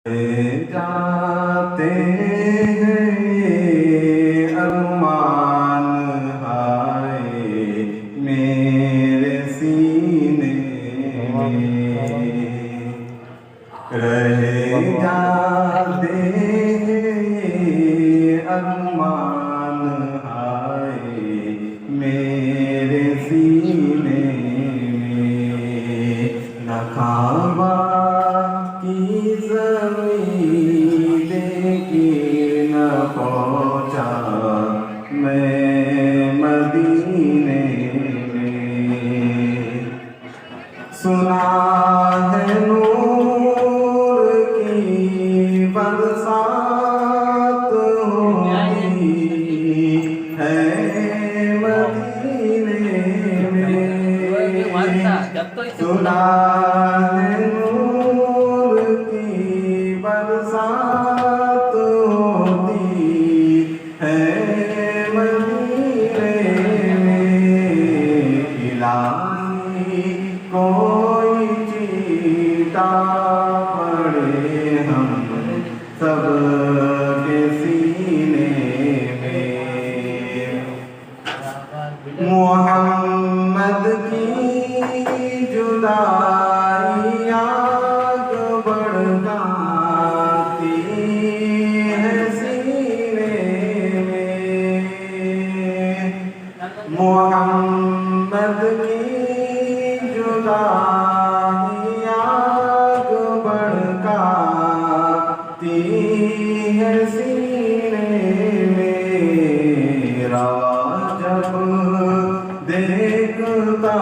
جاتے ہیں یہ ارمان ہائے میرے سینے میں رہ جاتے ہیں یہ ارمان ہائے میرے سینے میں نہ کعبہ کی زمین دیکھی نہ پہنچا میں مدینے میں سنا ہے نور کی برسات ہوتی ہے مدینے میں سنا ہے نور کی برسات ہوتی ہے مدینے میں الہی کوئی چیٹا پڑے ہم سب کے سینے میں محمد کی جدائی آگ بڑھاتی ہے سینے میں محمد کی جدائی آگ بڑھاتی ہے سینے میں جب دیکھتا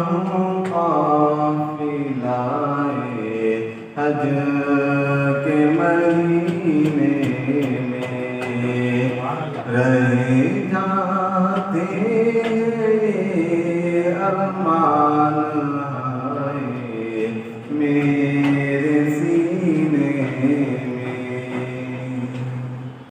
ہوں قافلہ حج کے مہینے میں رہ جاتے ارمان ہائے